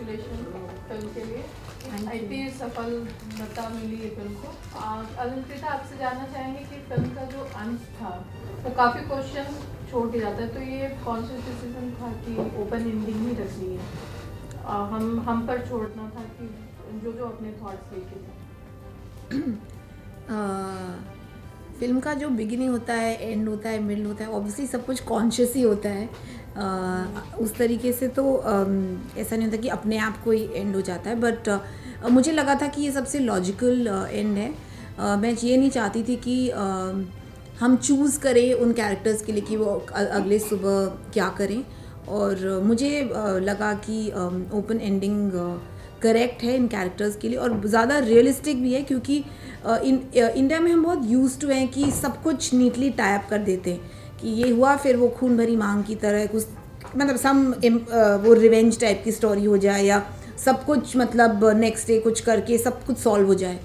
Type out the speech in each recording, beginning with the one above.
Congratulation film के लिए। इतनी सफलता मिली है फिल्म को। अलंकृता, आपसे जानना चाहेंगे कि फिल्म का जो अंत था वो काफ़ी क्वेश्चन छोड़ के जाता है, तो ये कॉन्शियस डिसीजन था कि ओपन एंडिंग ही रखनी है, हम पर छोड़ना था कि जो अपने थॉट्स लेके थे? फिल्म का जो बिगिनिंग होता है, एंड होता है, मिड होता है, ऑब्वियसली सब कुछ कॉन्शियस ही होता है। उस तरीके से तो ऐसा नहीं होता कि अपने आप कोई एंड हो जाता है, बट मुझे लगा था कि ये सबसे लॉजिकल एंड है। मैं ये नहीं चाहती थी कि हम चूज़ करें उन कैरेक्टर्स के लिए कि वो अगले सुबह क्या करें, और मुझे लगा कि ओपन एंडिंग करेक्ट है इन कैरेक्टर्स के लिए, और ज़्यादा रियलिस्टिक भी है, क्योंकि इंडिया में हम बहुत यूज्ड टू हैं कि सब कुछ नीटली टाइप कर देते हैं कि ये हुआ फिर वो खून भरी मांग की तरह कुछ, मतलब वो रिवेंज टाइप की स्टोरी हो जाए, या सब कुछ मतलब नेक्स्ट डे कुछ करके सब कुछ सॉल्व हो जाए।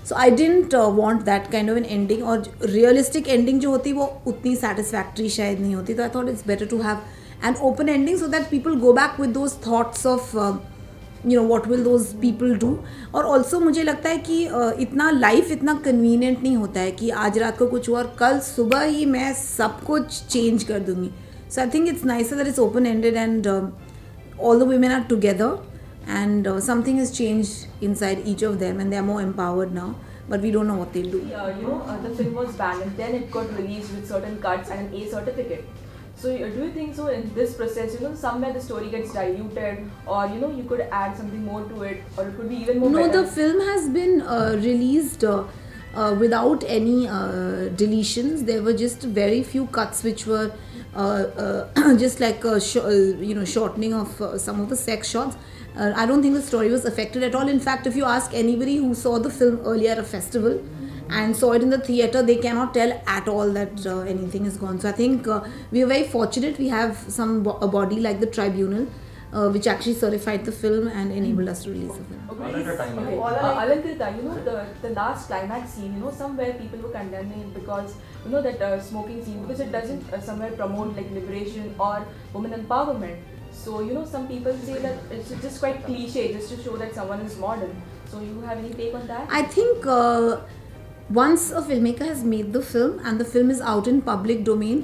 So I didn't want that kind of an ending, और रियलिस्टिक एंडिंग जो होती है वो उतनी सेटिस्फैक्ट्री शायद नहीं होती। तो I thought it's better to have an open ending so that people go back with those thoughts of what will those people do। और ऑल्सो मुझे लगता है कि इतना लाइफ इतना कन्वीनियंट नहीं होता है कि आज रात को कुछ हुआ और कल सुबह ही मैं सब कुछ चेंज कर दूंगी। So I think it's nicer that it's open ended and all the women are together and something has changed inside each of them and they are more empowered now, but we don't know what they'll do. The film was banned and then it got released with certain cuts and an A certificate. So do you think so in this process, somewhere the story gets diluted, or you could add something more to it, or it could be even more better? No, the film has been released without any deletions. There were just very few cuts which were just like shortening of some of the sex shots. I don't think the story was affected at all. In fact, if you ask anybody who saw the film earlier at a festival and saw it in the theatre, they cannot tell at all that anything is gone. So I think we are very fortunate. We have a body like the tribunal which actually certified the film and enabled us to release the film. Alankrita, the last climax scene, somewhere people were condemning because that smoking scene, because it doesn't somewhere promote like liberation or women empowerment. So some people say that it's just quite cliche just to show that someone is modern. So you have any take on that? I think once a filmmaker has made the film and the film is out in public domain,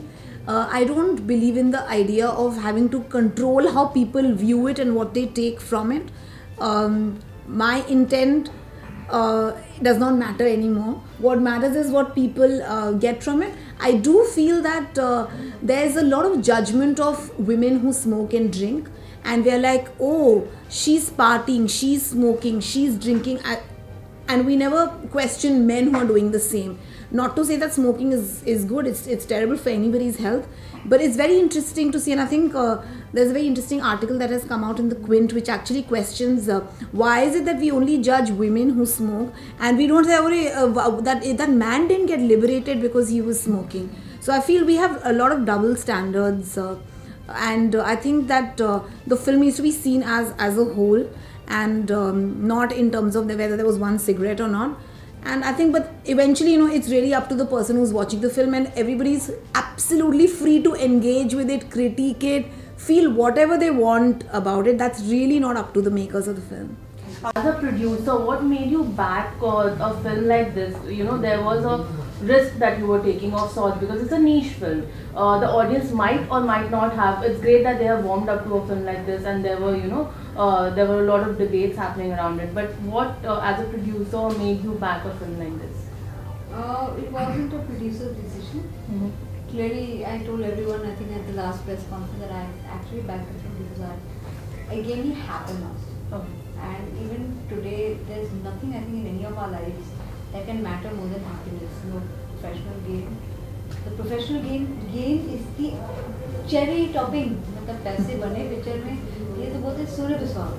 I don't believe in the idea of having to control how people view it and what they take from it. My intent does not matter anymore. What matters is what people get from it. I do feel that there is a lot of judgment of women who smoke and drink, and we are like, oh, she's partying, she's smoking, she's drinking, and we never question men who are doing the same. Not to say that smoking is good, it's terrible for anybody's health, but it's very interesting to see, and I think there's a very interesting article that has come out in the Quint which actually questions why is it that we only judge women who smoke and we don't say that man didn't get liberated because he was smoking. So I feel we have a lot of double standards, and I think that the film needs to be seen as a whole, and not in terms of whether there was one cigarette or not. And I think, but eventually, it's really up to the person who's watching the film, and everybody's absolutely free to engage with it, critique it, feel whatever they want about it. That's really not up to the makers of the film. As a producer, what made you back a film like this? There was a risk that you were taking of sorts because it's a niche film. The audience might or might not have. It's great that they have warmed up to a film like this, and there were, there were a lot of debates happening around it. But what, as a producer, made you back a film like this? It wasn't a producer's decision. Clearly, I told everyone, I think at the last press conference, that I actually backed the film because it gave me happiness. And even today, there's nothing, I think, in any of our lives that can matter more than happiness. No professional gain. The professional gain is the cherry topping. मतलब पैसे बने picture में, ये तो बहुत सूर्य विश्वास।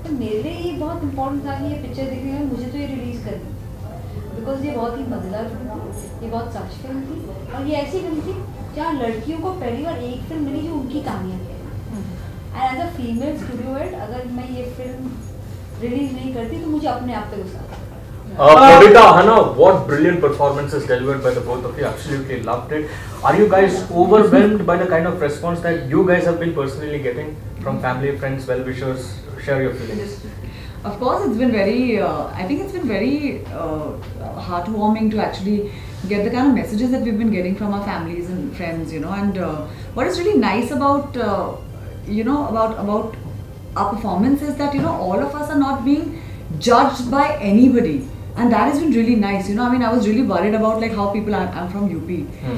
तो मेरे लिए ये बहुत इम्पोर्टेंट था कि ये पिक्चर देखने में मुझे तो ये रिलीज़ करनी, बिकॉज ये बहुत ही मज़ेदार फिल्म थी, ये बहुत सच फिल्म थी, और ये ऐसी फिल्म थी जहाँ लड़कियों को पहली बार एक फिल्म मिली जो उनकी कहानियाँ थी। And as a female studio head, अगर मैं ये फिल्म रिलीज नहीं करती तो मुझे अपने आप पे गुस्सा आता। Pavita, Hana, what brilliant performances delivered by the both of you. Absolutely loved it. Are you guys overwhelmed by the kind of response that you guys have been personally getting? from family, friends, well-wishers? Share your feelings. Of course, it's been very, I think it's been very heartwarming to actually get the kind of messages that we've been getting from our families and friends, you know. And what is really nice about, you know, about our performance is that, you know, all of us are not being judged by anybody. And that has been really nice, you know. I mean, I was really worried about like how people are. I'm from UP,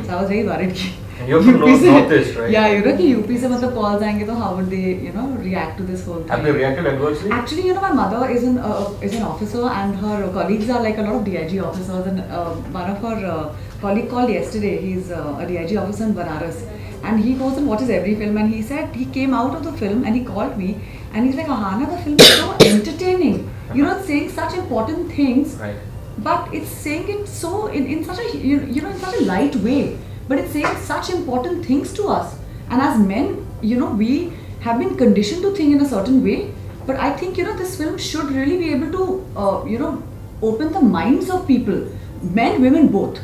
so I was very worried. And you're from Northeast, right? Yeah, you know, कि UP से मतलब calls आएंगे तो how would they, you know, react to this whole thing? Have they reacted adversely? Actually, you know, my mother is an officer, and her colleagues are like a lot of DIG officers. And one of her colleague called yesterday. He's a DIG officer in Banaras, and he goes and watches every film. And he said he came out of the film and he called me, and he's like, Ahana, the film is so entertaining. You know, it's saying such important things, Right. but it's saying it so in such a you know in such a light way. But it's saying such important things to us. And as men, you know, we have been conditioned to think in a certain way. But I think, you know, this film should really be able to, you know, open the minds of people, men, women, both.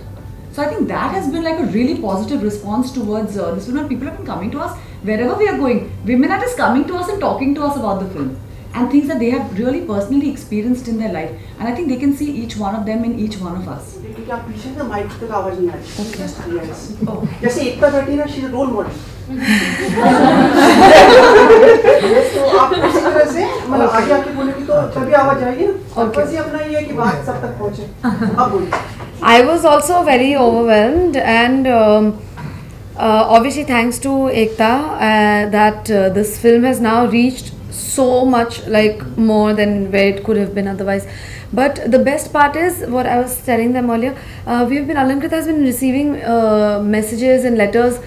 So I think that has been like a really positive response towards this film. And people have been coming to us wherever we are going. Women are just coming to us and talking to us about the film and things that they have really personally experienced in their life. And I think they can see each one of them in each one of us. क्योंकि आप पीछे ना mic तक आवाज नहीं आ रही। Okay. Yes. Oh. जैसे एकता बैठी ना, शी इज रोल मॉडल। तो आप उसी तरह से मतलब आगे आके बोलेगी तो तभी आवाज आएगी ना। बस ये अपना ये है कि बात सब तक पहुंचे। अब बोलिए। I was also very overwhelmed, and obviously thanks to Ekta that this film has now reached so much, like more than where it could have been otherwise. But the best part is what I was telling them earlier. Alankrita has been receiving messages and letters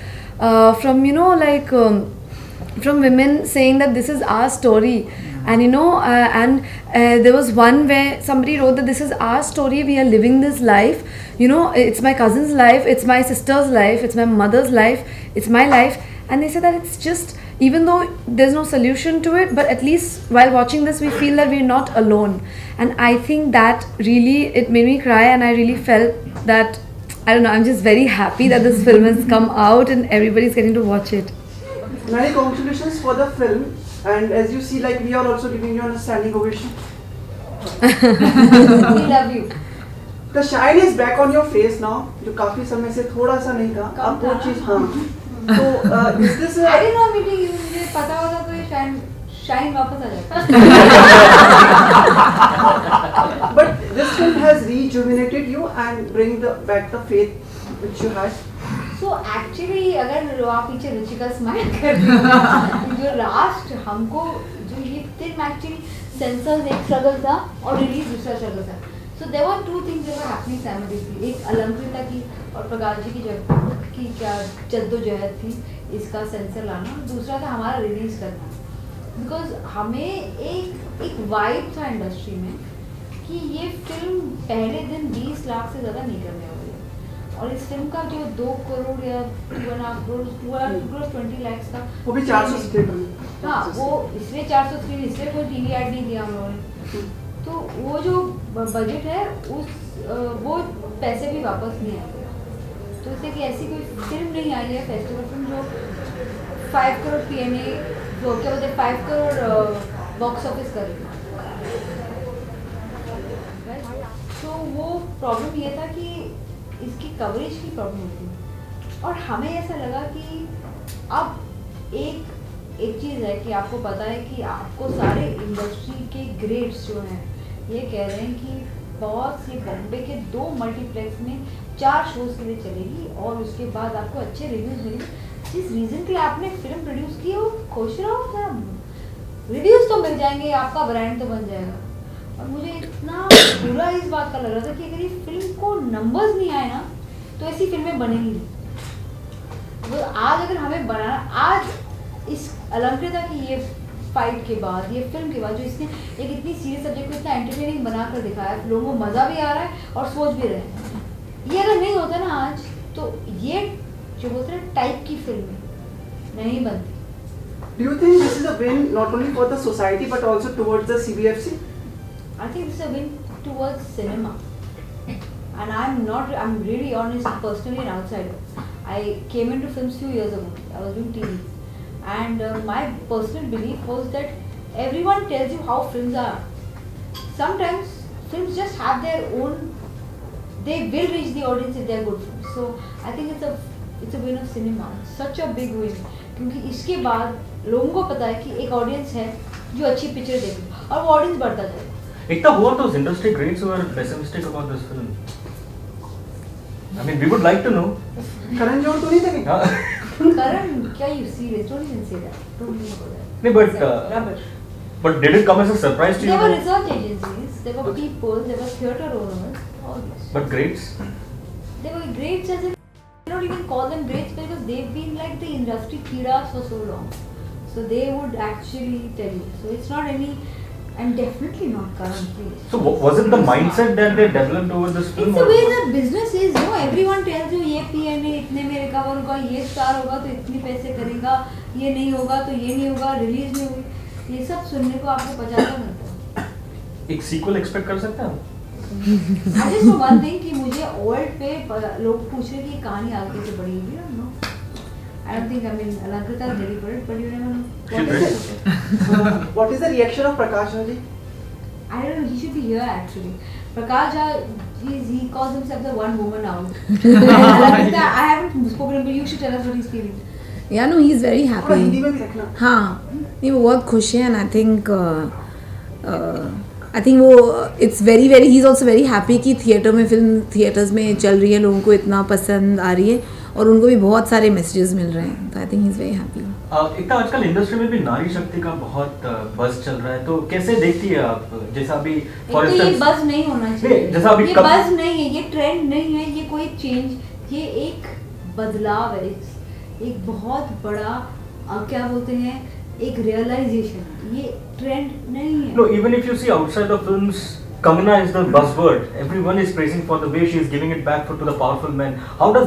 from, you know, like from women saying that this is our story. And you know, there was one where somebody wrote that this is our story, we are living this life. You know, it's my cousin's life, it's my sister's life, it's my mother's life, it's my life. And they said that it's just, even though there's no solution to it, but at least while watching this, we feel that we're not alone. And I think that really, it made me cry, and I really felt that, I don't know, I'm just very happy that this film has come out and everybody's getting to watch it. Many congratulations for the film. And as you see, like we are also giving you a standing ovation. We love you. The shine is back on your face now. जो काफी समय से थोड़ा सा नहीं था. अब वो चीज हाँ. तो is this I didn't know meeting you. मुझे पता होता तो ये shine वापस आ जाता. But this film has rejuvenated you and bring back the faith which you had. So actually अगर आप पीछे रुचिका स्माइल कर रही हो, जो लास्ट हमको जो ये फिल्म एक्चुअली सेंसर्स एक स्ट्रगल था और रिलीज दूसरा स्ट्रगल था. So there were two things that were happening simultaneously. एक अलंकृता की और प्रकाश जी की क्या जद्दोजहद थी इसका सेंसर लाना, दूसरा था हमारा रिलीज करना. बिकॉज हमें एक वाइब था इंडस्ट्री में कि ये फिल्म पहले दिन 20 लाख से ज़्यादा नहीं करने वाली है, और इस फिल्म का जो 2 करोड़ या 2.5 करोड़ 20 लाख का वो भी 400 स्क्रीन. हाँ, वो इसलिए 400 स्क्रीन, इसलिए कोई टीवी ऐड नहीं दिया हम लोगों ने. तो वो जो बजट है वो पैसे भी वापस नहीं आएंगे. तो इससे कि ऐसी कोई फिल्म नहीं आई है फेस्टिवल फिल्म जो 5 करोड़ PNA जो क्या बोलते 5 करोड़ बॉक्स ऑफिस करेगी. तो वो प्रॉब्लम ये था कि इसकी कवरेज की प्रॉब्लम थी, और हमें ऐसा लगा कि अब एक चीज़ है कि आपको पता है कि आपको सारे इंडस्ट्री के ग्रेड्स जो हैं ये कह रहे हैं कि बहुत से बॉम्बे के 2 मल्टीप्लेक्स में 4 शोज़ के लिए चलेगी और उसके बाद आपको अच्छे रिव्यूज़ मिलेंगे. जिस रीज़न के लिए आपने फिल्म प्रोड्यूस की हो, खुश रहो, रिव्यूज़ तो मिल जाएंगे, आपका ब्रांड तो बन जाएगा. और मुझे इतना बुरा इस बात का लग रहा था कि अगर ये फिल्म को नंबर्स नहीं आए ना तो ऐसी फिल्में बनेंगी नहीं. तो आज अगर हमें बनाना, आज इस अलंकृता की ये फाइट के बाद, ये फिल्म के बाद, जो इसने एक इतनी सीरियस सब्जेक्ट को इतना एंटरटेनिंग बना कर दिखाया, लोगों को मज़ा भी आ रहा है और सोच भी रहे हैं, ये अगर नहीं होता ना आज, तो ये जो बोलते हैं टाइप की फिल्म नहीं बनती. Do you think this is a win not only for the society but also towards the CBFC? I think this is a win towards cinema, and I'm really honest, personally an outsider. I came into films few years ago. I was doing TV, And my personal belief was that everyone tells you how films are. Sometimes films just have their own, they will reach the audience if they are good films. So I think it's a win of cinema, such a big win. क्योंकि इसके बाद लोगों को पता है कि एक audience है जो अच्छी पिक्चर देखे और वो ऑडियंस बढ़ता जाए. Ekta, who are those industry greats who are pessimistic about this film? I mean, we would like to know. Karan Johar तो नहीं देखेंगे? Karan, क्या you serious? Don't even say that. Don't even go there. No, but Rubbish. but did it come as a surprise to you? There were though? research agencies, there were people, there were theatre owners, all this. But greats. They were greats as in, I don't even call them greats because they've been like the industry kidas for so long. So they would actually tell you. So it's not any, and definitely not Karan, please. So was it the mindset that they developed over this film? It's the way the business is, no? Everyone tells you ये P&A इतने में recover होगा, ये star होगा तो इतने पैसे करेगा, ये नहीं होगा तो ये नहीं होगा, release नहीं होगी. ये सब सुनने को आपको 50 मिलता है. एक sequel expect कर सकते हैं? I just know one thing कि मुझे old पे लोग पूछ रहे कि ये कहानी आगे से बड़ी होगी. I don't know. I don't think, I mean, Alankrita is ready for it, but you never know. What is the reaction of Prakash Jha ji? I don't know, he should be here actually. Prakash Jha, he calls himself the one woman out. Alankrita, I haven't spoken, but you should tell us what he's feeling. Yeah, no, he's very थोड़ा Hindi happy. में भी रखना. हाँ, नहीं वो बहुत खुश है and I think वो it's very very he's also very happy कि थिएटर में फिल्म थिएटर्स में चल रही है, लोगों को इतना पसंद आ रही है और उनको भी बहुत सारे मैसेजेस मिल रहे हैं. तो I think he is very happy. Ekta, आजकल इंडस्ट्री में भी नारी शक्ति का बहुत बज़ चल रहा है, तो कैसे देखती है आप? जैसा अभी तो ये बज़ नहीं होना चाहिए. जैसा अभी ये बज़ नहीं है, ये ट्रेंड नहीं है, ये कोई चेंज, ये एक बदलाव है, एक बहुत बड़ा क्या बोलते हैं, एक रियलाइजेशन. ये ट्रेंड नहीं है. No, even if you see outside the films, Kangana is the buzzword. Everyone is praising for the way she is giving it back to the powerful men. How do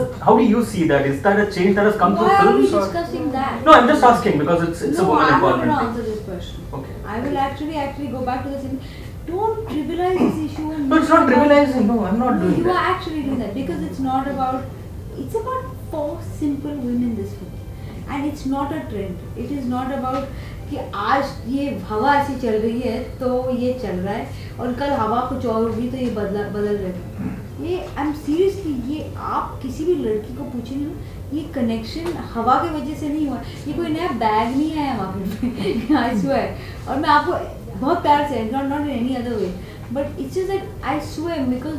you see that? Is that a change that has come through Why are we films? discussing that? No, I'm just asking because it's a woman I'm not empowerment going to thing. answer this question. Okay. I will actually go back to the thing. Don't trivialize this issue. And No, it's not trivializing. No, I'm not doing You that. are actually doing that because it's not about. It's about 4 simple women in this film, and it's not a trend. It is not about कि आज ये हवा ऐसी चल रही है तो ये चल रहा है और कल हवा कुछ और होगी तो ये बदल रहेगा. ये आई एम सीरियसली, ये आप किसी भी लड़की को पूछेंगे ना, ये कनेक्शन हवा की वजह से नहीं हुआ. ये कोई नया बैग नहीं आया मार्केट में. I swear. और मैं आपको बहुत प्यार से, not in any other way, but it's just that I swear because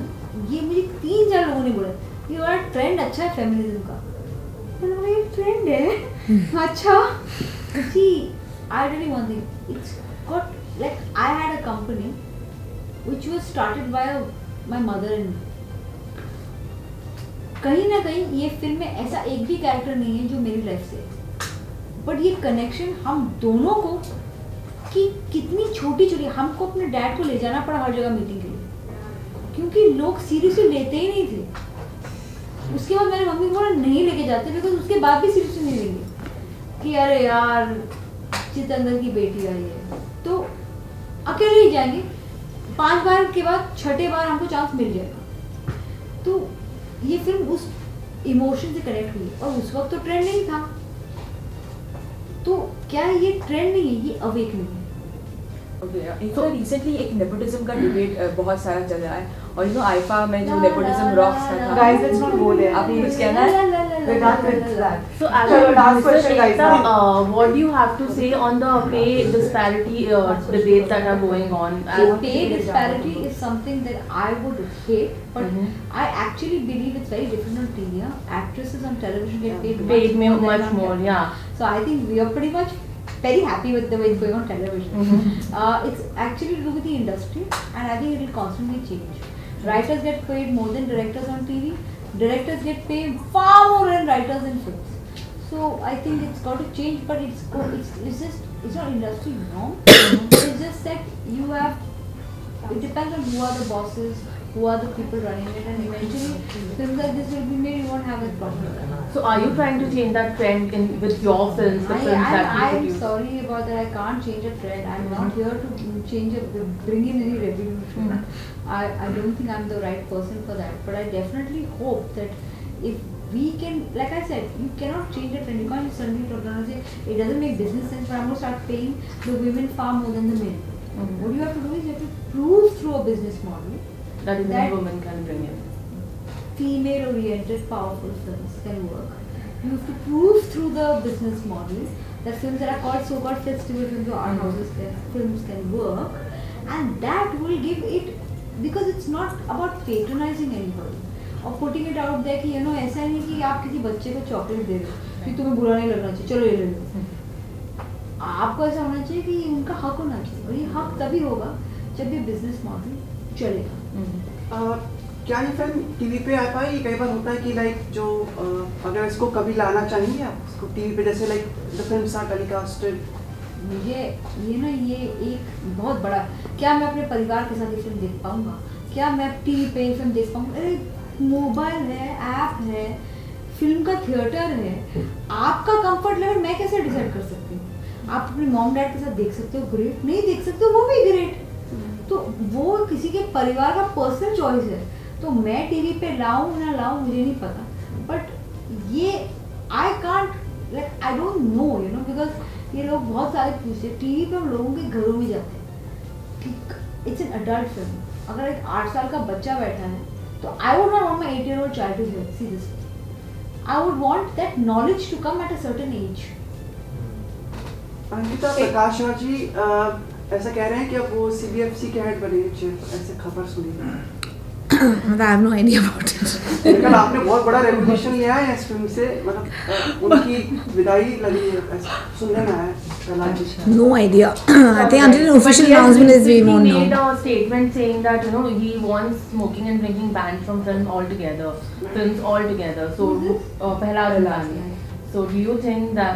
ये मुझे 3-4 लोगों ने बोला ये बड़ा ट्रेंड अच्छा है फेमिनिज्म का. मैंने बोला ये ट्रेंड है अच्छा. See, I tell you one thing, it's got, like, I had a company which was started by my mother and me. कहीं ना कहीं ये फिल्म में ऐसा एक भी कैरेक्टर नहीं है जो मेरी लाइफ से, बट ये कनेक्शन हम दोनों को कि कितनी छोटी छोटी, हमको अपने डैड को ले जाना पड़ा हर जगह मीटिंग के लिए क्योंकि लोग सीरियसली लेते ही नहीं थे. उसके बाद मेरी मम्मी को बोला नहीं लेके जाते बिकॉज उसके बाद भी सीरियसली नहीं लेंगे कि अरे यार चितंदर की बेटी आई है तो अकेले ही जाएंगे. 5 बार के बाद 6ठे बार हमको चांस मिल जाएगा. तो ये फिल्म उस इमोशन से कनेक्ट हुई और उस वक्त तो ट्रेंड नहीं था. तो क्या ये ट्रेंड नहीं है, ये अवेकनिंग है. तो रिसेंटली एक नेपोटिज्म का डिबेट बहुत सारा चल रहा है और यू नो आईफा में जो नेपोटिज्म रॉक्स का था. Guys, let's not go there. आपने कुछ कहना है? We're done with that. So, Chalo, last question, guys. what do you have to say on the pay disparity debates that are going on? Pay disparity is something that I would hate, but I actually believe it's very different on TV. Actresses on television get paid much more, yeah. So I think we are pretty much very happy with the way it's going on television. It's actually to do with the industry, and I think it will constantly change. Writers get paid more than directors on TV. Directors get paid far more than writers in films. So I think it's got to change, but it's not industry norm. It's just that you have. It depends on who are the bosses, who are the people running it, and eventually films like this will be made. You won't have that problem. So are you trying to change that trend with your films, the films that you I'm produce? sorry about that. I can't change a trend. I'm not here to bring in any revolution. I don't think I'm the right person for that. But I definitely hope that if we can, like I said, you cannot change the trend. You can't just suddenly turn around and say it doesn't make business sense, but I'm going to start paying the women far more than the men. What you have to do is you have to prove through a business model that even women can bring in. Female-oriented, powerful films can work. You have to prove through the business model that films that are called so-called festival films or art houses films can work, and that will give it, because it's not about patronizing anybody or putting it out there कि ऐसा नहीं कि आप किसी बच्चे को chocolate दे रहे हो कि तुम्हें बुरा नहीं लगना चाहिए, चलो ये ले लो। आपको ऐसा होना चाहिए कि उनका हक होना चाहिए, और ये हक तभी होगा जब ये बिजनेस मॉडल चलेगा। क्या ये फिल्म टीवी पे आ पाएगी? कई बार होता है कि लाइक जो अगर इसको कभी लाना चाहेंगे आप इसको टीवी पे, जैसे like the films are telecasted. मुझे ये एक बहुत बड़ा, क्या मैं अपने परिवार के साथ ये फिल्म देख पाऊंगा? क्या मैं टीवी पे ये फिल्म देख पाऊंगा? अरे मोबाइल है, ऐप है, फिल्म का थिएटर है, आपका कंफर्ट लेवल मैं कैसे डिसाइड कर सकती हूँ? आप अपने मॉम डैड के साथ देख सकते हो, ग्रेट, नहीं देख सकते हो वो भी ग्रेट। तो वो किसी के परिवार का पर्सनल चॉइस है। तो मैं टीवी पे लाऊं ना लाऊं मुझे नहीं पता, बट ये I can't, like I don't know, because ये लोग बहुत सारे पूछते हैं, टीवी पे हम लोगों के घरों में जाते हैं, इट्स एन अडल्ट फिल्म। अगर एक 8 साल का बच्चा बैठा है तो I would not want my 8-year-old child to see this. I would want that knowledge to come at a certain age. Ankita, Prakash Raj ji ऐसा कह रहे हैं कि अब वो CBFC के हेड बने, ऐसे खबर सुनी। I have no idea about it. लेकिन आपने बहुत बड़ा रेपुटेशन लिया है इस फिल्म से, मतलब उनकी विदाई लगी है, सुनने में आया। No idea. I think until an official announcement is, we won't know. He made a statement saying that he wants smoking and drinking banned from films altogether. So Pehlad Ilani. So do you think that?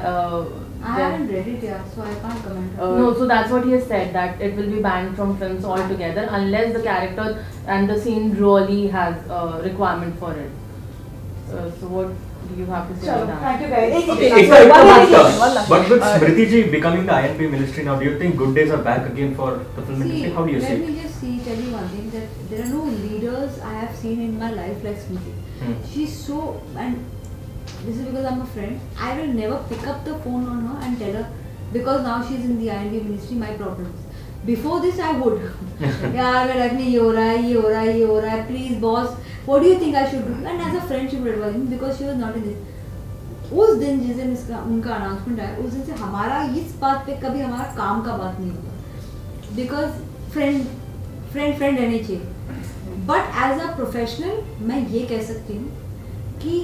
I haven't read it yet, so I can't comment. No, so that's what he has said, that it will be banned from films altogether unless the character and the scene really has a requirement for it. So what do you have to say on that? Thank you guys. Okay. But with Smriti ji becoming the INP ministry now, do you think good days are back again for the film industry? How do you see it? Let me just tell you one thing, that there are no leaders I have seen in my life like Smriti. She's so, and this is because I'm a friend, I will never pick up the phone on her and tell her, because now she's in the IND ministry, my problems. Before this I would. यार मेरे life में ये हो रहा है, please boss, what do you think I should do? And as a friend she would advise me, because she was not in this. उस दिन जिस दिन उनका अनाउंसमेंट आया, उस दिन से हमारा इस बात पे कभी हमारा काम का बात नहीं होगा, because फ्रेंड रहने चाहिए। बट एज अ प्रोफेशनल मैं ये कह सकती हूँ कि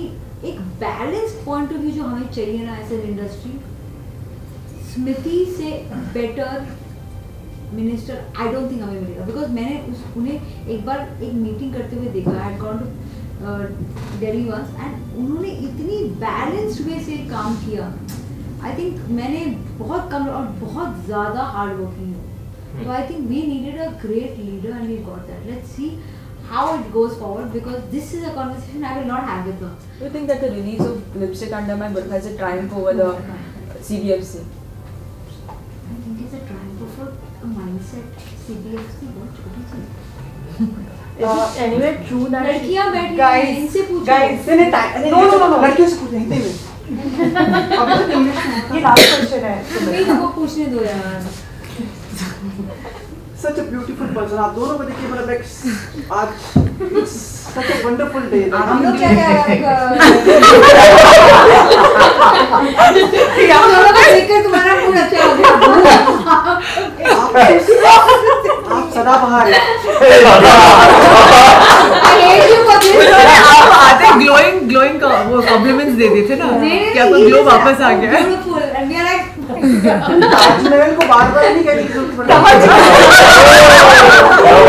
एक बैलेंस्ड पॉइंट ऑफ व्यू जो हमें चाहिए ना एज एन इंडस्ट्री, स्मृति से better minister I don't think हमें मिलेगा। बिकॉज मैंने उन्हें एक बार एक मीटिंग करते हुए देखा, I had gone to Delhi once, and उन्होंने इतनी बैलेंस्ड वे से काम किया। आई थिंक मैंने बहुत कम और बहुत ज़्यादा हार्ड वर्किंग हूँ। So I think we needed a great leader and we got that. Let's see how it goes forward, because this is a conversation I will not have with her. Do you think that the release of Lipstick Under My Breath has a triumph over the CBFC? I think it's a triumph for a mindset. CBFC बहुत छोटी चीज़। Is it anyway true that लड़कियाँ बैठी हैं, इनसे पूछो। No, लड़कियों से पूछो, हिंदी में। अब तो इंग्लिश में। ये लास्ट क्वेश्चन है। प्लीज वो पूछने दो यार। Such a beautiful person. आप दोनों को देखिए, मतलब एक आज such a wonderful day. हम लोग क्या हम लोग का देखकर तुम्हारा मूड अच्छा हो गया। आप सदाबहार हैं। I hate you for this. आप आते glowing का वो compliments दे देते ना कि आपका glow वापस आ गया। Beautiful, and we are like Taj Mahal को बार-बार नहीं कहने की जरूरत पड़ती।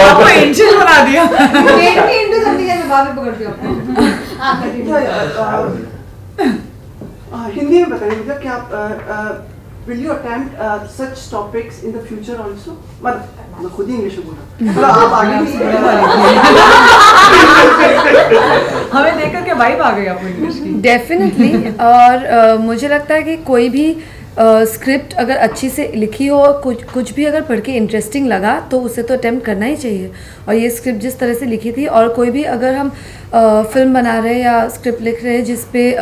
आपको एंजल बना दिया। Make me into something else, बाद में पकड़ती हूँ आपको। आप continue। हिंदी में बताइए मुझे कि आप will you attempt such topics in the future also? मैं खुद ही इंग्लिश में बोला। मतलब आप आगे हमें देखकर के वाइब आ गई आपको इंग्लिश की। डेफिनेटली। और मुझे लगता है कि कोई भी स्क्रिप्ट अगर अच्छी से लिखी हो और कुछ भी अगर पढ़ के इंटरेस्टिंग लगा तो उसे तो अटेम्प्ट करना ही चाहिए। और ये स्क्रिप्ट जिस तरह से लिखी थी, और कोई भी अगर हम फिल्म बना रहे हैं या स्क्रिप्ट लिख रहे हैं जिस पे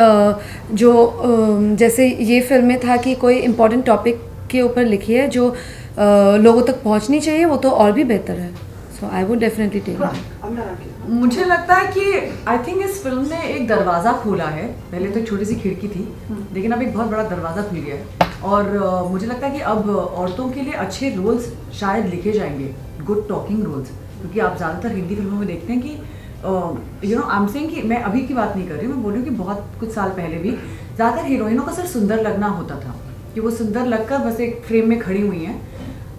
जैसे ये फिल्म में था कि कोई इम्पोर्टेंट टॉपिक के ऊपर लिखी है जो लोगों तक पहुंचनी चाहिए, वो तो और भी बेहतर है। So I would definitely take it. मुझे लगता है कि आई थिंक इस फिल्म ने एक दरवाज़ा खोला है। पहले तो एक छोटी सी खिड़की थी, लेकिन अब एक बहुत बड़ा दरवाज़ा खुल गया है। और मुझे लगता है कि अब औरतों के लिए अच्छे रोल्स शायद लिखे जाएंगे, गुड टॉकिंग रोल्स, क्योंकि आप ज़्यादातर हिंदी फिल्मों में देखते हैं कि you know I am saying कि मैं अभी की बात नहीं कर रही हूँ, मैं बोल रही हूँ कि बहुत कुछ साल पहले भी ज़्यादातर हीरोइनों का सिर्फ सुंदर लगना होता था, कि वो सुंदर लगकर बस एक फ्रेम में खड़ी हुई हैं।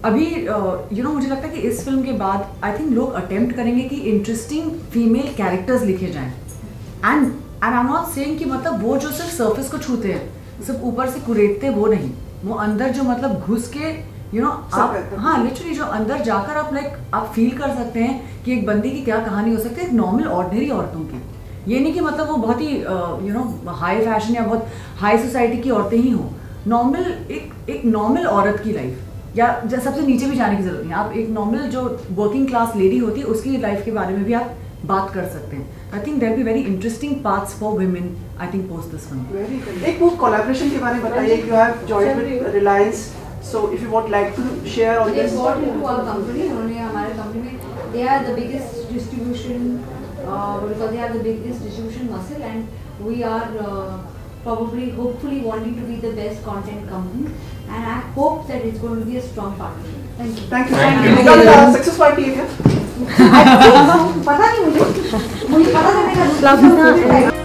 अभी यू नो मुझे लगता है कि इस फिल्म के बाद आई थिंक लोग अटेम्प्ट करेंगे कि इंटरेस्टिंग फीमेल कैरेक्टर्स लिखे जाएं। And I am not saying कि मतलब वो जो सिर्फ सरफेस को छूते हैं, सिर्फ ऊपर से कुरेदते, वो नहीं, वो अंदर जो मतलब घुस के यू नो आप, हाँ लिटरली जो अंदर जाकर आप लाइक आप फील कर सकते हैं कि एक बंदी की क्या कहानी हो सकती है, एक नॉर्मल ऑर्डिनरी औरतों की। ये नहीं कि मतलब वो बहुत ही यू नो हाई फैशन या बहुत हाई सोसाइटी की औरतें ही हों, नॉर्मल एक नॉर्मल औरत की लाइफ, या सबसे नीचे भी जाने की जरूरत नहीं, आप एक नॉर्मल जो वर्किंग क्लास लेडी होती है उसकी लाइफ के बारे में भी आप बात कर सकते हैं। I think there be very interesting paths for women I think post this film. एक वो कोलैबोरेशन के बारे में बताइए, you have joined with Reliance, so if you would like to share on this. उन्होंने हमारे कंपनी में they are the biggest distribution because they are the biggest distribution muscle, and we are probably hopefully wanting to be the best content company, and I hope that it's going to be a strong partnership. Thank you. Thank you. कल success party है क्या? पता नहीं मुझे पता चलेगा।